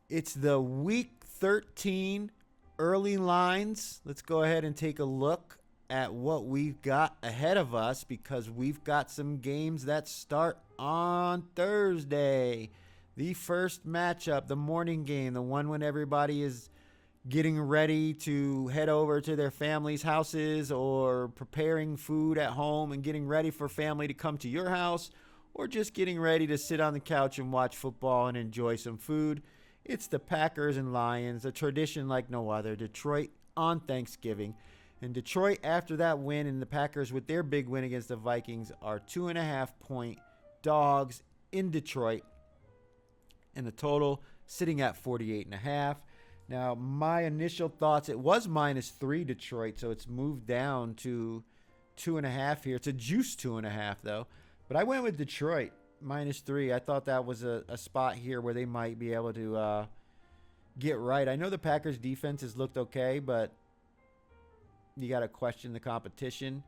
It's the week 13 early lines. Let's go ahead and take a look at what we've got ahead of us because we've got some games that start on Thursday. The first matchup, the morning game, the one when everybody is getting ready to head over to their family's houses or preparing food at home and getting ready for family to come to your house or just getting ready to sit on the couch and watch football and enjoy some food. It's the Packers and Lions, a tradition like no other. Detroit on Thanksgiving. And Detroit, after that win, and the Packers with their big win against the Vikings, are 2.5-point dogs in Detroit. And the total sitting at 48.5. Now, my initial thoughts, it was -3 Detroit, so it's moved down to 2.5 here. It's a juice 2.5, though. But I went with Detroit, -3. I thought that was a spot here where they might be able to get right. I know the Packers' defense has looked okay, but you got to question the competition.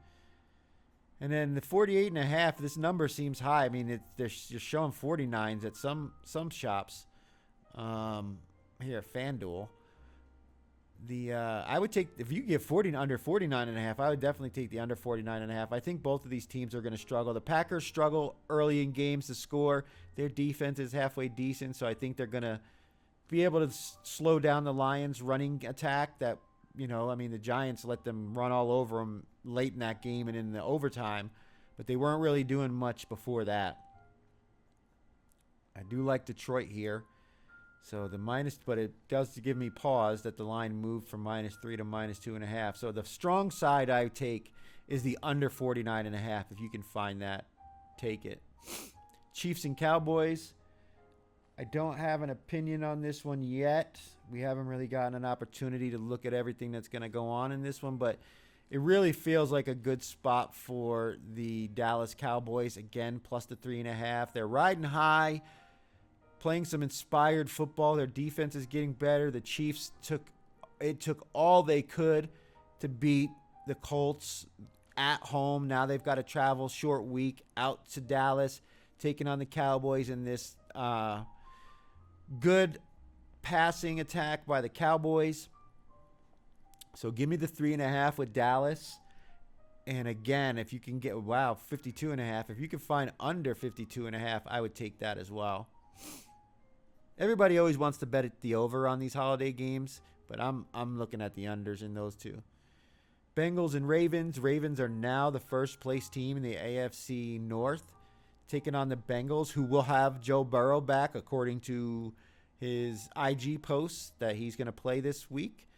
And then the 48.5, this number seems high. I mean, they're showing 49s at some shops. Here at FanDuel. I would take, if you get under 49.5, I would definitely take the under 49.5. I think both of these teams are going to struggle. The Packers struggle early in games to score. Their defense is halfway decent, so I think they're going to be able to slow down the Lions' running attack. That, the Giants let them run all over them late in that game and in the overtime, but they weren't really doing much before that. I do like Detroit here. So the but it does give me pause that the line moved from -3 to -2.5. So the strong side I take is the under 49.5. If you can find that, take it. Chiefs and Cowboys. I don't have an opinion on this one yet. We haven't really gotten an opportunity to look at everything that's going to go on in this one, but it really feels like a good spot for the Dallas Cowboys. Again, plus the 3.5. They're riding high, playing some inspired football. Their defense is getting better. The Chiefs took all they could to beat the Colts at home. Now they've got to travel short week out to Dallas, taking on the Cowboys in this good passing attack by the Cowboys. So give me the 3.5 with Dallas. And again, if you can get, 52.5. If you can find under 52.5, I would take that as well. Everybody always wants to bet at the over on these holiday games, but I'm looking at the unders in those two. Bengals and Ravens. Ravens are now the first place team in the AFC North, taking on the Bengals, who will have Joe Burrow back, according to his IG posts that he's going to play this week.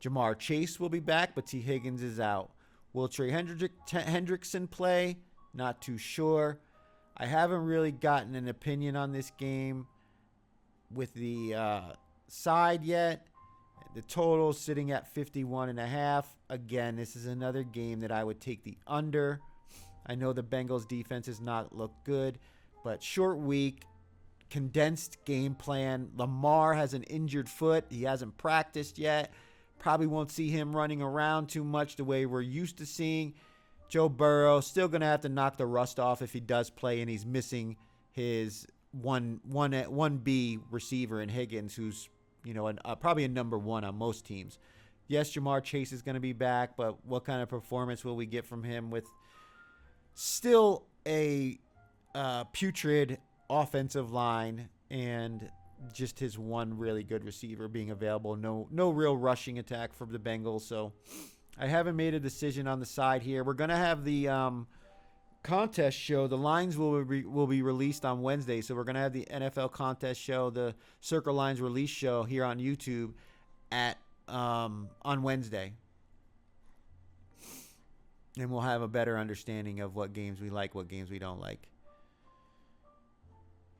Jamar Chase will be back, but T. Higgins is out. Will Trey Hendrickson play? Not too sure. I haven't really gotten an opinion on this game with the side yet. The total sitting at 51.5. Again, this is another game that I would take the under. I know the Bengals defense has not looked good, but short week, condensed game plan. Lamar has an injured foot. He hasn't practiced yet. Probably won't see him running around too much the way we're used to seeing. Joe Burrow still going to have to knock the rust off if he does play, and he's missing his 1B receiver in Higgins, who's probably a number one on most teams. Yes, Jamar Chase is going to be back, but what kind of performance will we get from him with still a putrid offensive line and just his one really good receiver being available? No real rushing attack from the Bengals. So I haven't made a decision on the side here. We're going to have the contest show. The lines will be released on Wednesday, so we're going to have the NFL contest show, the Circa Lines release show here on YouTube on Wednesday. And we'll have a better understanding of what games we like, what games we don't like.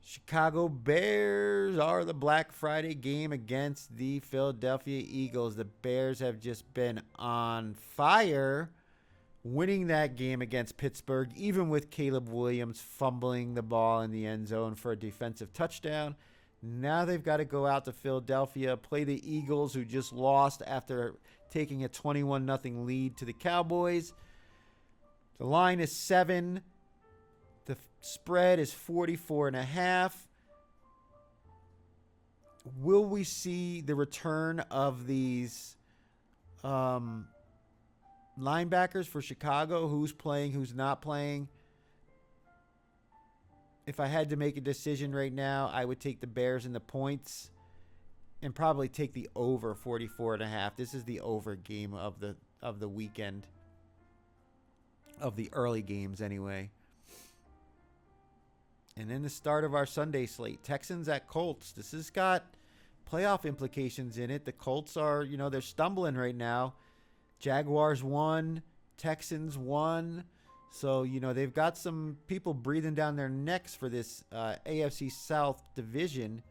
Chicago Bears are the Black Friday game against the Philadelphia Eagles. The Bears have just been on fire, winning that game against Pittsburgh, even with Caleb Williams fumbling the ball in the end zone for a defensive touchdown. Now they've got to go out to Philadelphia, play the Eagles, who just lost after taking a 21-0 lead to the Cowboys. The line is 7. The spread is 44.5. will we see the return of these linebackers for Chicago? Who's playing, who's not playing? If I had to make a decision right now, I would take the Bears and the points and probably take the over 44.5. This is the over game of the weekend. Of the early games anyway. And then the start of our Sunday slate. Texans at Colts. This has got playoff implications in it. The Colts are, they're stumbling right now. Jaguars won. Texans won. So, they've got some people breathing down their necks for this AFC South division.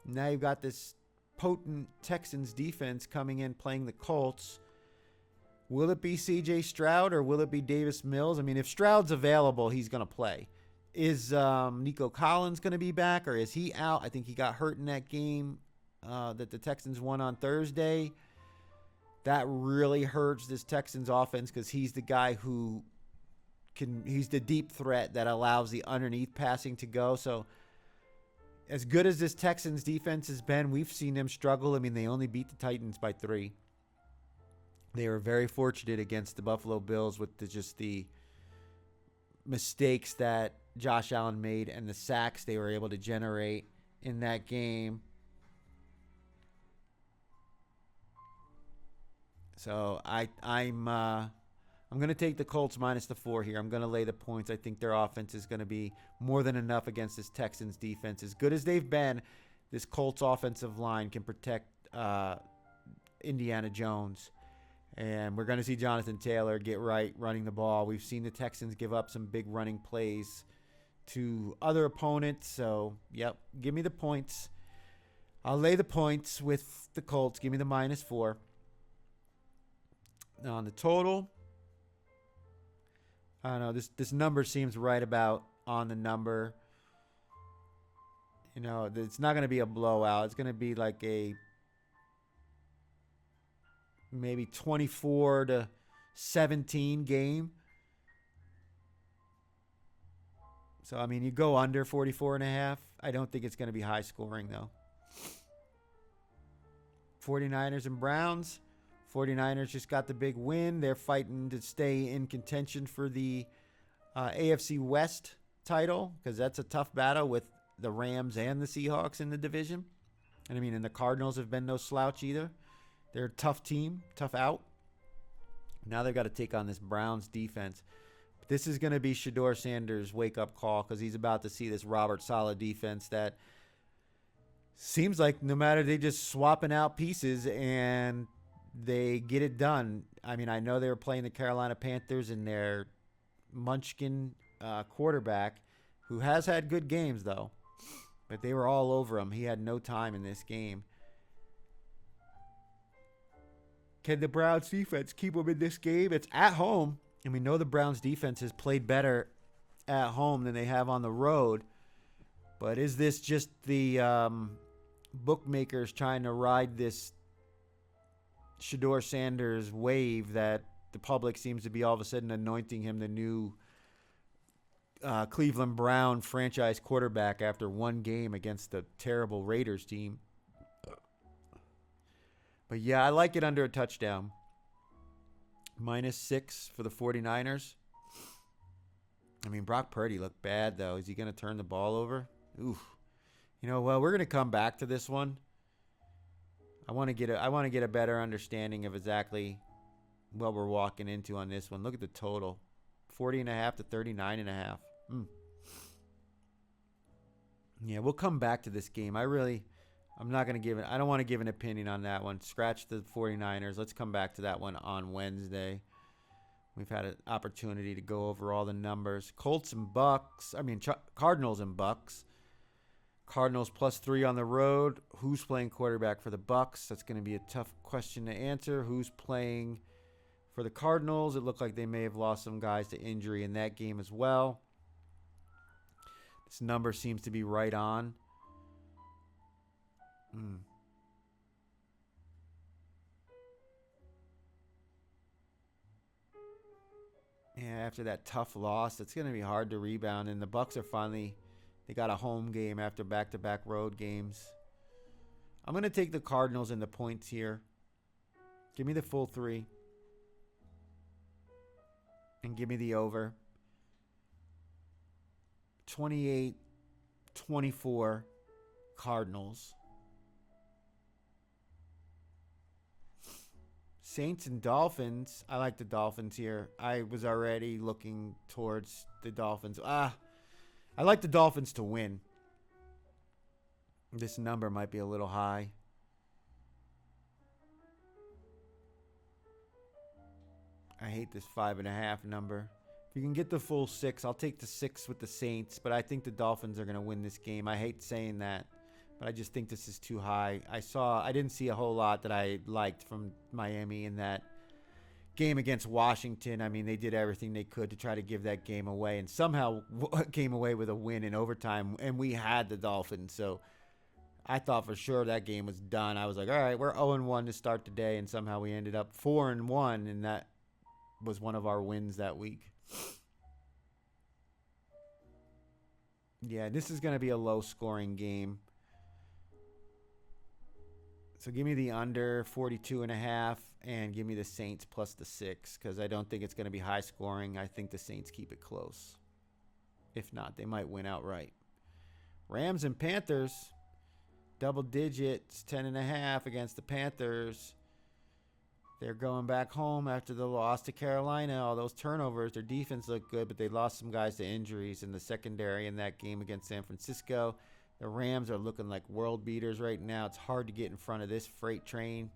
Now you've got this potent Texans defense coming in playing the Colts. Will it be C.J. Stroud or will it be Davis Mills? I mean, if Stroud's available, he's going to play. Is Nico Collins going to be back or is he out? I think he got hurt in that game that the Texans won on Thursday. That really hurts this Texans offense because he's the guy who he's the deep threat that allows the underneath passing to go. So as good as this Texans defense has been, we've seen them struggle. I mean, they only beat the Titans by 3. They were very fortunate against the Buffalo Bills with just the mistakes that Josh Allen made and the sacks they were able to generate in that game. So I'm going to take the Colts minus the 4 here. I'm going to lay the points. I think their offense is going to be more than enough against this Texans defense. As good as they've been, this Colts offensive line can protect Indiana Jones. And we're going to see Jonathan Taylor get right running the ball. We've seen the Texans give up some big running plays to other opponents. So, yep, give me the points. I'll lay the points with the Colts. Give me the minus 4. Now on the total, I don't know. This number seems right about on the number. It's not going to be a blowout. It's going to be like a maybe 24-17 game. So, I mean, you go under 44.5. I don't think it's going to be high scoring, though. 49ers and Browns. 49ers just got the big win. They're fighting to stay in contention for the AFC West title because that's a tough battle with the Rams and the Seahawks in the division. And the Cardinals have been no slouch either. They're a tough team, tough out. Now they've got to take on this Browns defense. This is going to be Shedeur Sanders' wake-up call because he's about to see this Robert Saleh defense that seems like no matter, they just swapping out pieces and they get it done. I know they were playing the Carolina Panthers and their Munchkin quarterback, who has had good games, though. But they were all over him. He had no time in this game. Can the Browns defense keep him in this game? It's at home. And we know the Browns defense has played better at home than they have on the road. But is this just the bookmakers trying to ride this Shedeur Sanders wave that the public seems to be all of a sudden anointing him the new Cleveland Brown franchise quarterback after one game against the terrible Raiders team? But yeah, I like it under a touchdown. -6 for the 49ers. Brock Purdy looked bad, though. Is he going to turn the ball over? Oof. Well, we're going to come back to this one. I want to get a better understanding of exactly what we're walking into on this one. Look at the total. 40.5 to 39.5. Yeah, we'll come back to this game. I'm not going to give it. I don't want to give an opinion on that one. Scratch the 49ers. Let's come back to that one on Wednesday. We've had an opportunity to go over all the numbers. Colts and Bucks. Cardinals and Bucks. Cardinals +3 on the road. Who's playing quarterback for the Bucks? That's going to be a tough question to answer. Who's playing for the Cardinals? It looked like they may have lost some guys to injury in that game as well. This number seems to be right on. Yeah, after that tough loss, it's going to be hard to rebound. And the Bucks are finally, they got a home game after back-to-back road games. I'm going to take the Cardinals and the points here. Give me the full 3. And give me the over. 28-24 Cardinals. Saints and Dolphins. I like the Dolphins here. I was already looking towards the Dolphins. I like the Dolphins to win. This number might be a little high. I hate this 5.5 number. If you can get the full 6, I'll take the 6 with the Saints, but I think the Dolphins are going to win this game. I hate saying that, but I just think this is too high. I didn't see a whole lot that I liked from Miami in that game against Washington. I mean, they did everything they could to try to give that game away and somehow came away with a win in overtime, and we had the Dolphins, so I thought for sure that game was done. I was like, all right, we're 0-1 to start the day, and somehow we ended up 4-1, and that was one of our wins that week. Yeah, this is going to be a low-scoring game. So give me the under 42.5 and give me the Saints plus the 6 because I don't think it's going to be high-scoring. I think the Saints keep it close. If not, they might win outright. Rams and Panthers, double digits, 10.5 against the Panthers. They're going back home after the loss to Carolina. All those turnovers, their defense looked good, but they lost some guys to injuries in the secondary in that game against San Francisco. The Rams are looking like world beaters right now. It's hard to get in front of this freight train.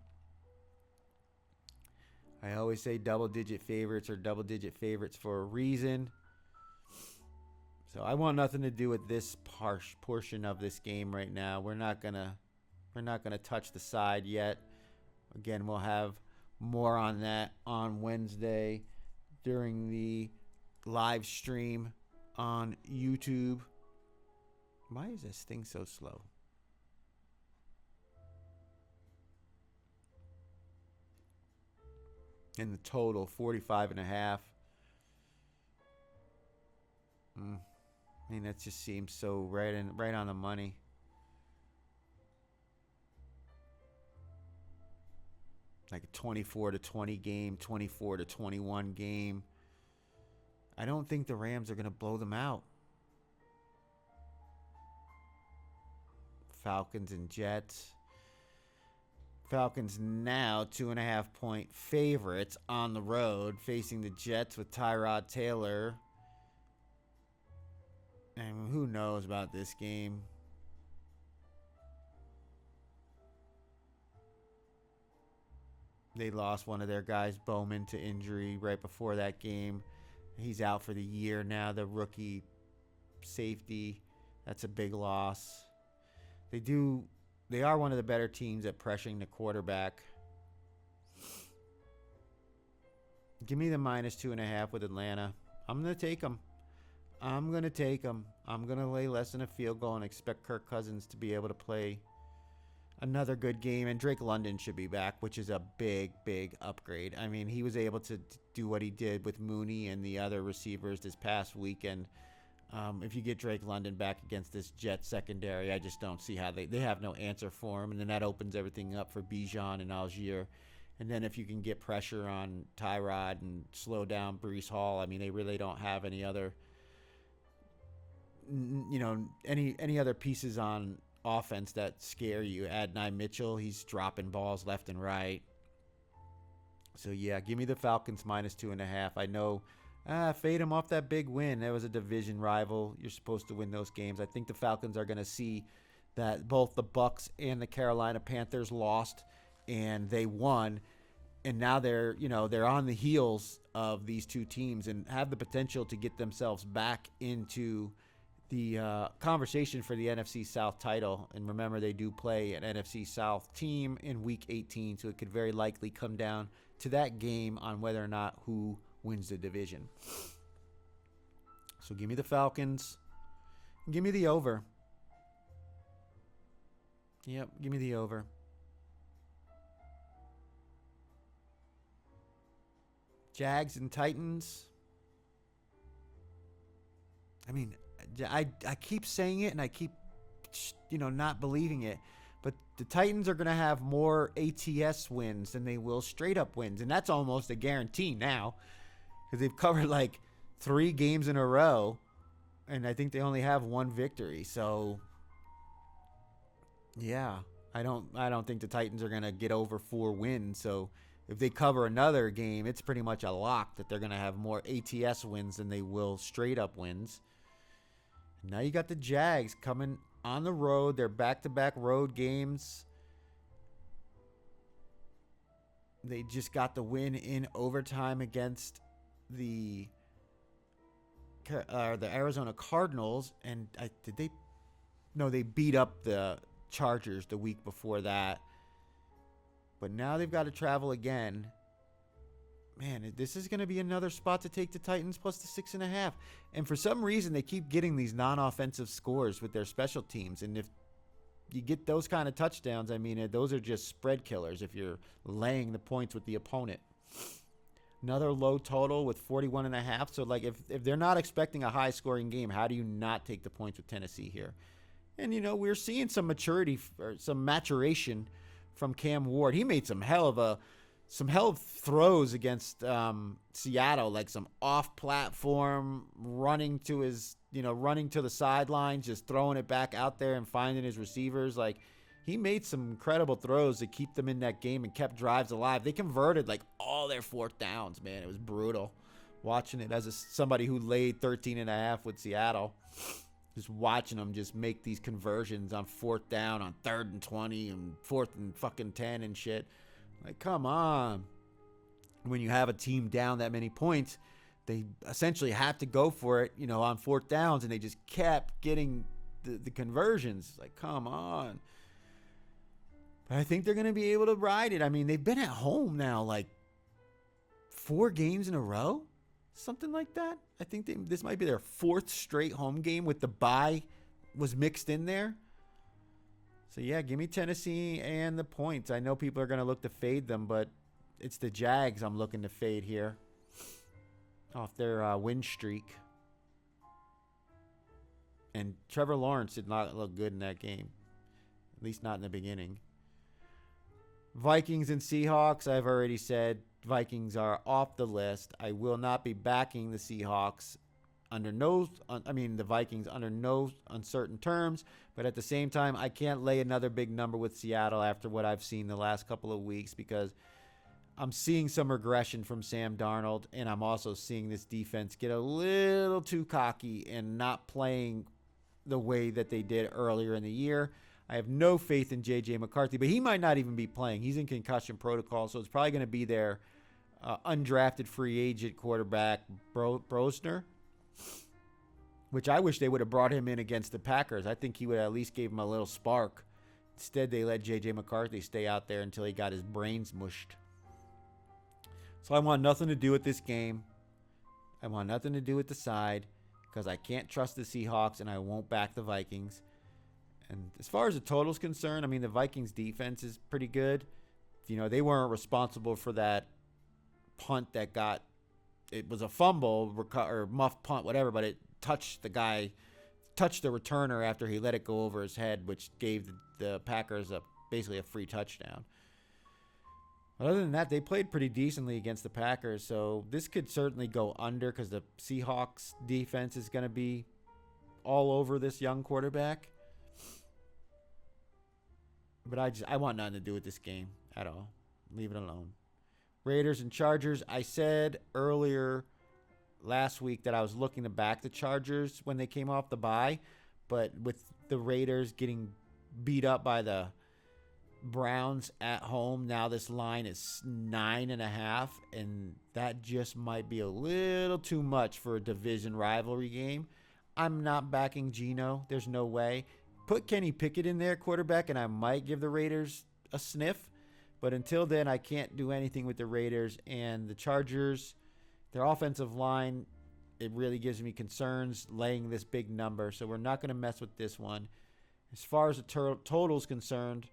I always say double-digit favorites are double-digit favorites for a reason. So I want nothing to do with this portion of this game right now. We're not gonna touch the side yet. Again, we'll have more on that on Wednesday during the live stream on YouTube. Why is this thing so slow? In the total, 45.5. I mean, that just seems so right on the money. Like a 24-20 game, 24-21 game. I don't think the Rams are going to blow them out. Falcons and Jets. Falcons now 2.5-point favorites on the road, facing the Jets with Tyrod Taylor. And who knows about this game? They lost one of their guys, Bowman, to injury right before that game. He's out for the year now, the rookie safety. That's a big loss. They are one of the better teams at pressuring the quarterback. Give me the -2.5 with Atlanta. I'm going to take them. I'm going to lay less than a field goal and expect Kirk Cousins to be able to play another good game. And Drake London should be back, which is a big, big upgrade. I mean, he was able to do what he did with Mooney and the other receivers this past weekend. If you get Drake London back against this Jets secondary, I just don't see how they have no answer for him. And then that opens everything up for Bijan and Algier. And then if you can get pressure on Tyrod and slow down Breece Hall, I mean, they really don't have any other, any other pieces on offense that scare you. Adonai Mitchell, he's dropping balls left and right. So, yeah, give me the Falcons -2.5. I know, fade them off that big win. That was a division rival. You're supposed to win those games. I think the Falcons are going to see that both the Bucs and the Carolina Panthers lost and they won. And now they're on the heels of these two teams and have the potential to get themselves back into the conversation for the NFC South title. And remember, they do play an NFC South team in Week 18, so it could very likely come down to that game on whether or not who wins the division. So give me the Falcons. Give me the over. Yep, give me the over. Jags and Titans. I mean, I keep saying it and I keep, not believing it. But the Titans are going to have more ATS wins than they will straight up wins. And that's almost a guarantee now because they've covered like 3 games in a row. And I think they only have 1 victory. So, yeah, I don't think the Titans are going to get over 4 wins. So if they cover another game, it's pretty much a lock that they're going to have more ATS wins than they will straight up wins. And now you got the Jags coming on the road. They're back-to-back road games. They just got the win in overtime against the Arizona Cardinals. And they beat up the Chargers the week before that. But now they've got to travel again. Man, this is going to be another spot to take the Titans plus the 6.5. And for some reason, they keep getting these non-offensive scores with their special teams. And if you get those kind of touchdowns, I mean, those are just spread killers if you're laying the points with the opponent. Another low total with 41.5. So, like, if they're not expecting a high-scoring game, how do you not take the points with Tennessee here? And, we're seeing some maturity or some maturation from Cam Ward. He made some hell of throws against Seattle, like some off-platform running to the sidelines, just throwing it back out there and finding his receivers. Like, he made some incredible throws to keep them in that game and kept drives alive. They converted like all their 4th downs, man. It was brutal watching it as somebody who laid 13.5 with Seattle. Just watching them just make these conversions on 4th down, on 3rd and 20, and 4th and fucking 10 and shit. Like, come on. When you have a team down that many points, they essentially have to go for it, on 4th downs, and they just kept getting the conversions. Like, come on. But I think they're going to be able to ride it. I mean, they've been at home now, like, 4 games in a row. Something like that. I think this might be their 4th straight home game with the bye was mixed in there. So, yeah, give me Tennessee and the points. I know people are going to look to fade them, but it's the Jags I'm looking to fade here off their win streak. And Trevor Lawrence did not look good in that game, at least not in the beginning. Vikings and Seahawks, I've already said Vikings are off the list. I will not be backing the Seahawks the Vikings under no uncertain terms, but at the same time, I can't lay another big number with Seattle after what I've seen the last couple of weeks because I'm seeing some regression from Sam Darnold, and I'm also seeing this defense get a little too cocky and not playing the way that they did earlier in the year. I have no faith in J.J. McCarthy, but he might not even be playing. He's in concussion protocol, so it's probably going to be their undrafted free agent quarterback, Brosner, which I wish they would have brought him in against the Packers. I think he would at least gave him a little spark. Instead, they let J.J. McCarthy stay out there until he got his brains mushed. So I want nothing to do with this game. I want nothing to do with the side because I can't trust the Seahawks and I won't back the Vikings. And as far as the total is concerned, I mean, the Vikings defense is pretty good. They weren't responsible for that punt it was a fumble or muff punt, whatever, but it touched the returner after he let it go over his head, which gave the Packers basically a free touchdown. Other than that, they played pretty decently against the Packers, so this could certainly go under because the Seahawks defense is going to be all over this young quarterback. But I want nothing to do with this game at all. Leave it alone. Raiders and Chargers. I said earlier last week that I was looking to back the Chargers when they came off the bye. But with the Raiders getting beat up by the Browns at home, now this line is 9.5. And that just might be a little too much for a division rivalry game. I'm not backing Geno. There's no way. Put Kenny Pickett in there, quarterback, and I might give the Raiders a sniff. But until then, I can't do anything with the Raiders. And the Chargers, their offensive line, it really gives me concerns laying this big number. So we're not going to mess with this one. As far as the total is concerned,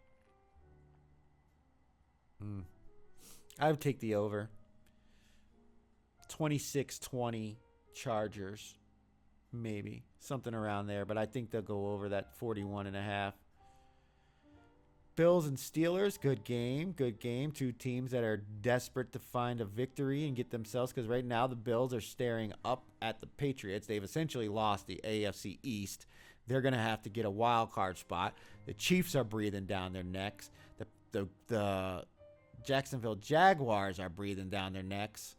I would take the over. 26-20 Chargers. Maybe. Something around there. But I think they'll go over that 41.5. Bills and Steelers, good game, good game. Two teams that are desperate to find a victory and get themselves, because right now the Bills are staring up at the Patriots. They've essentially lost the AFC East. They're going to have to get a wild card spot. The Chiefs are breathing down their necks. The Jacksonville Jaguars are breathing down their necks.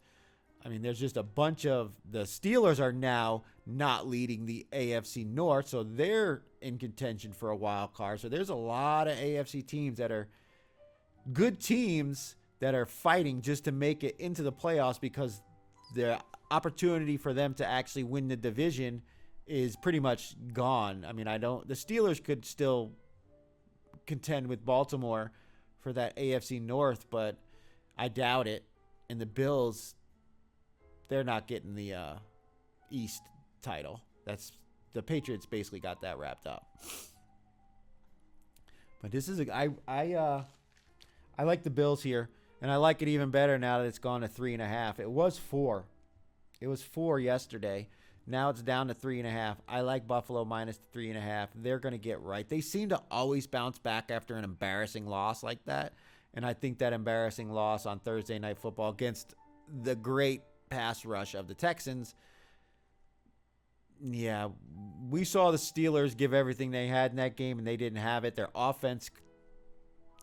I mean, there's just a bunch of the Steelers are now not leading the AFC North, so they're in contention for a wild card. So there's a lot of AFC teams that are good teams that are fighting just to make it into the playoffs, because the opportunity for them to actually win the division is pretty much gone. I mean, the Steelers could still contend with Baltimore for that AFC North, but I doubt it. And the Bills, they're not getting the East title. That's the Patriots basically got that wrapped up. But this is I like the Bills here, and I like it even better now that it's gone to 3.5. It was 4. It was 4 yesterday. Now it's down to 3.5. I like Buffalo minus 3.5. They're going to get right. They seem to always bounce back after an embarrassing loss like that, and I think that embarrassing loss on Thursday Night Football against the great pass rush of the Texans, yeah, we saw the Steelers give everything they had in that game, and they didn't have it. Their offense,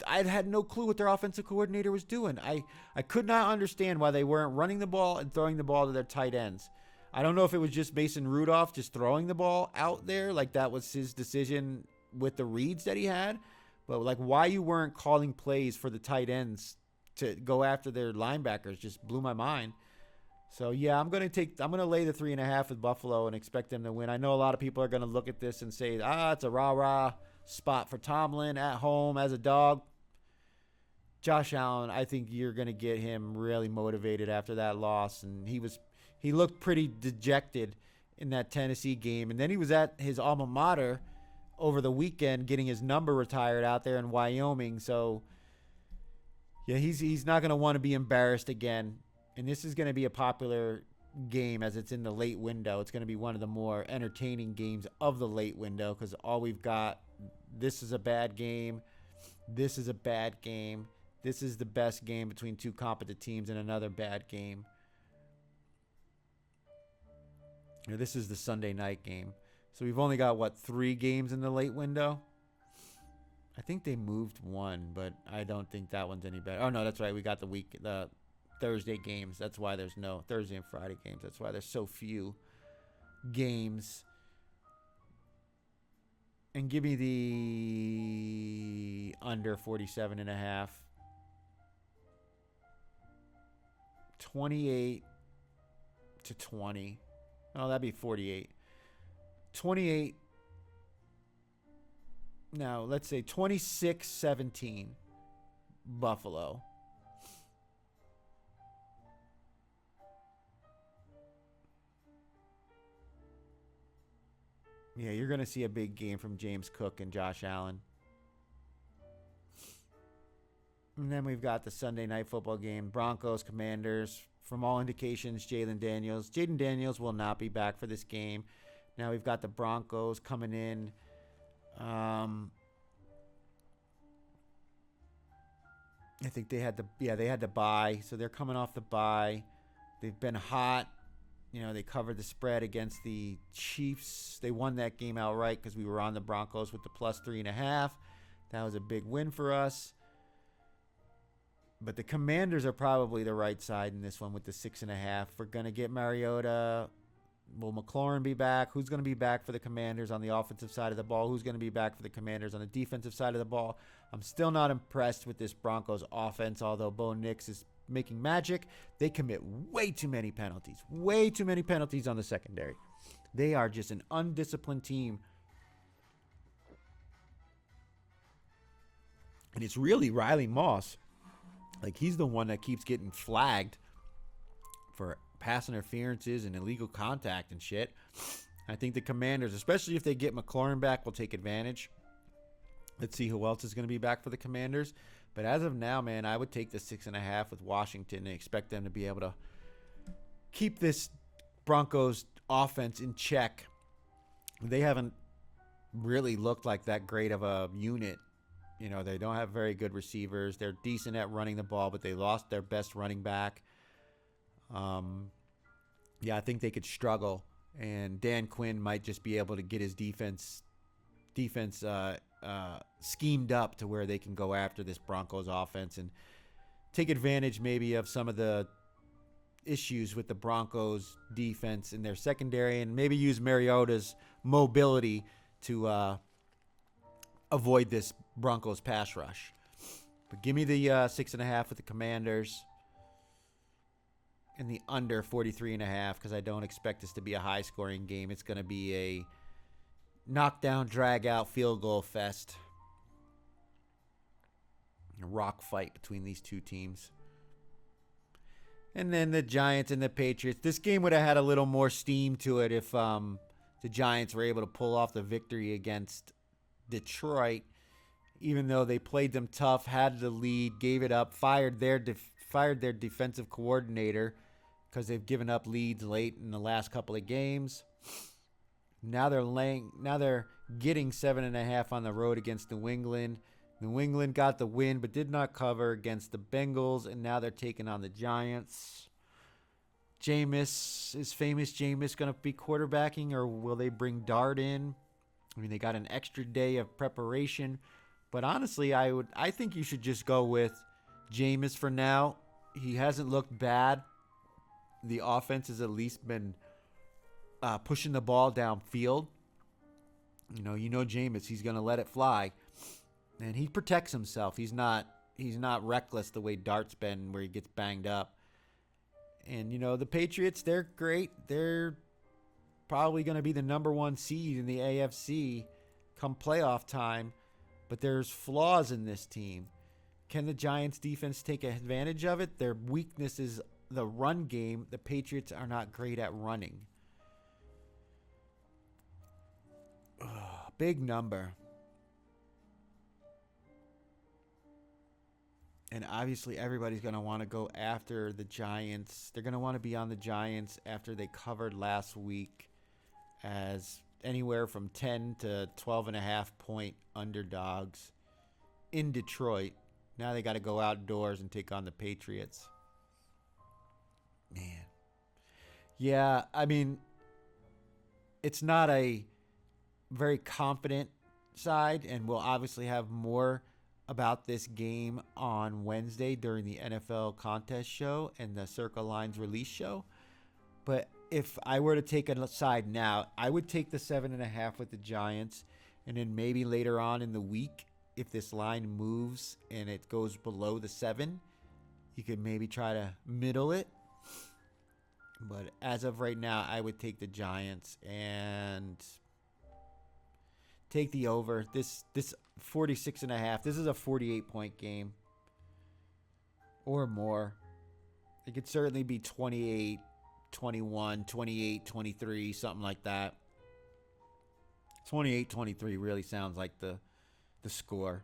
I had no clue what their offensive coordinator was doing. I could not understand why they weren't running the ball and throwing the ball to their tight ends. I don't know if it was just Mason Rudolph just throwing the ball out there, like that was his decision with the reads that he had, but like why you weren't calling plays for the tight ends to go after their linebackers just blew my mind. So yeah, I'm gonna lay the 3.5 with Buffalo and expect them to win. I know a lot of people are gonna look at this and say, it's a rah-rah spot for Tomlin at home as a dog. Josh Allen, I think you're gonna get him really motivated after that loss, and he looked pretty dejected in that Tennessee game, and then he was at his alma mater over the weekend getting his number retired out there in Wyoming. So yeah, he's not gonna want to be embarrassed again. And this is going to be a popular game as it's in the late window. It's going to be one of the more entertaining games of the late window, because all we've got, this is a bad game, this is a bad game, this is the best game between two competent teams, and another bad game. This is the Sunday night game. So we've only got, 3 games in the late window? I think they moved one, but I don't think that one's any better. Oh, no, that's right. We got the Thursday games. That's why there's no Thursday and Friday games. That's why there's so few games. And give me the under 47.5. 28-20. Oh, that'd be 48. 28. Now, let's say 26-17 Buffalo. Yeah, you're going to see a big game from James Cook and Josh Allen. And then we've got the Sunday night football game, Broncos, Commanders. From all indications, Jaden Daniels will not be back for this game. Now we've got the Broncos coming in. I think they had the bye, so they're coming off the bye. They've been hot. They covered the spread against the Chiefs. They won that game outright because we were on the Broncos with the plus 3.5. That was a big win for us. But the Commanders are probably the right side in this one with the 6.5. We're going to get Mariota. Will McLaurin be back? Who's going to be back for the Commanders on the offensive side of the ball? Who's going to be back for the Commanders on the defensive side of the ball? I'm still not impressed with this Broncos offense, although Bo Nix is making magic. They commit way too many penalties. Way too many penalties on the secondary. They are just an undisciplined team. And it's really Riley Moss. Like, he's the one that keeps getting flagged for pass interferences and illegal contact and shit. I think the Commanders, especially if they get McLaurin back, will take advantage. Let's see who else is going to be back for the Commanders. But as of now, man, I would take the 6.5 with Washington and expect them to be able to keep this Broncos offense in check. They haven't really looked like that great of a unit They don't have very good receivers. They're decent at running the ball, but they lost their best running back. I think they could struggle, and Dan Quinn might just be able to get his defense schemed up to where they can go after this Broncos offense and take advantage maybe of some of the issues with the Broncos defense in their secondary, and maybe use Mariota's mobility to avoid this Broncos pass rush. But give me the 6.5 with the Commanders and the under 43.5, because I don't expect this to be a high-scoring game. It's going to be a knockdown, drag-out, field goal fest. A rock fight between these two teams. And then the Giants and the Patriots. This game would have had a little more steam to it if the Giants were able to pull off the victory against Detroit, even though they played them tough, had the lead, gave it up, fired their defensive coordinator because they've given up leads late in the last couple of games. Now they're getting 7.5 on the road against New England. New England got the win but did not cover against the Bengals, and now they're taking on the Giants. Is famous Jameis going to be quarterbacking, or will they bring Dart in? I mean, they got an extra day of preparation, but honestly, I think you should just go with Jameis for now. He hasn't looked bad. The offense has at least been pushing the ball downfield. You know Jameis, he's going to let it fly. And he protects himself. He's not reckless the way Dart's been, where he gets banged up. And, the Patriots, they're great. They're probably going to be the number 1 seed in the AFC come playoff time. But there's flaws in this team. Can the Giants defense take advantage of it? Their weakness is the run game. The Patriots are not great at running. Big number. And obviously everybody's going to want to go after the Giants. They're going to want to be on the Giants after they covered last week as anywhere from 10 to 12.5 point underdogs in Detroit. Now they got to go outdoors and take on the Patriots. Man. Yeah, I mean, it's not a very confident side, and we'll obviously have more about this game on Wednesday during the NFL contest show and the Circa Lines release show. But if I were to take a side now, I would take the 7.5 with the Giants, and then maybe later on in the week, if this line moves and it goes below the 7, you could maybe try to middle it. But as of right now, I would take the Giants and take the over. This 46.5. This is a 48-point game or more. It could certainly be 28, 21, 28, 23, something like that. 28-23 really sounds like the score.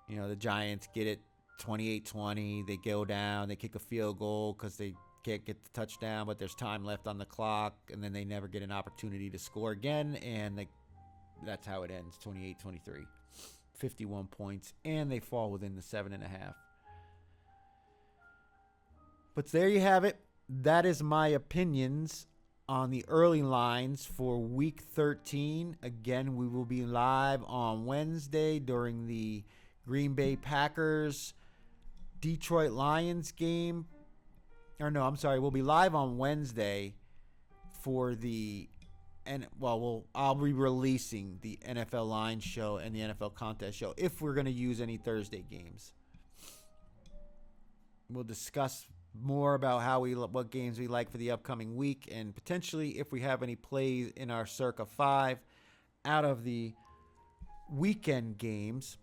The Giants get it 28-20. They go down. They kick a field goal because they can't get the touchdown, but there's time left on the clock, and then they never get an opportunity to score again, and that's how it ends, 28-23. 51 points, and they fall within the 7.5. But there you have it. That is my opinions on the early lines for Week 13. Again, we will be live on Wednesday during the Green Bay Packers Detroit Lions game. We'll be live on Wednesday for I'll be releasing the NFL line show and the NFL contest show if we're going to use any Thursday games. We'll discuss more about what games we like for the upcoming week, and potentially if we have any plays in our Circa 5 out of the weekend games.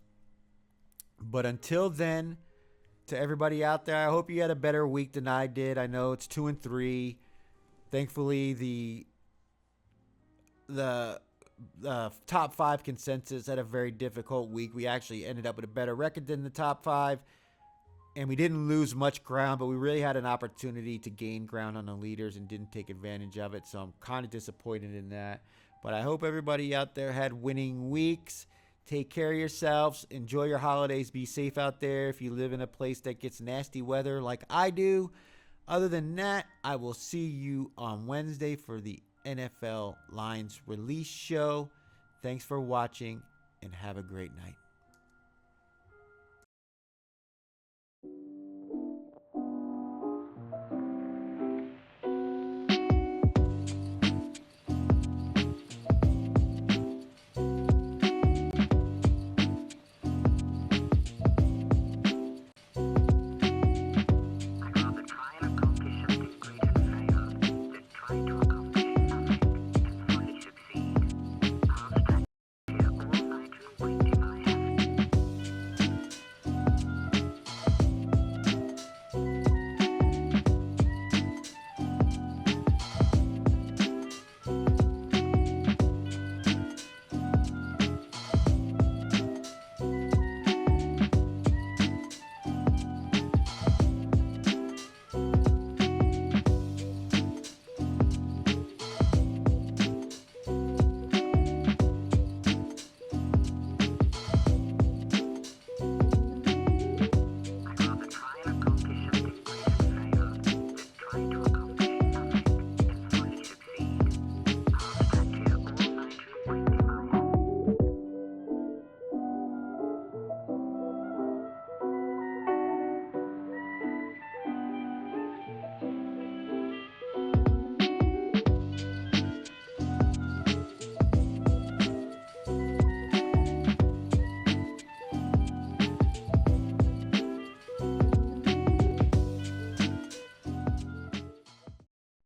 But until then, to everybody out there, I hope you had a better week than I did. I know it's 2-3. Thankfully, the top 5 consensus had a very difficult week. We actually ended up with a better record than the top 5, and we didn't lose much ground, but we really had an opportunity to gain ground on the leaders and didn't take advantage of it, so I'm kind of disappointed in that. But I hope everybody out there had winning weeks. Take care of yourselves. Enjoy your holidays. Be safe out there if you live in a place that gets nasty weather like I do. Other than that, I will see you on Wednesday for the NFL Lines Release Show. Thanks for watching, and have a great night.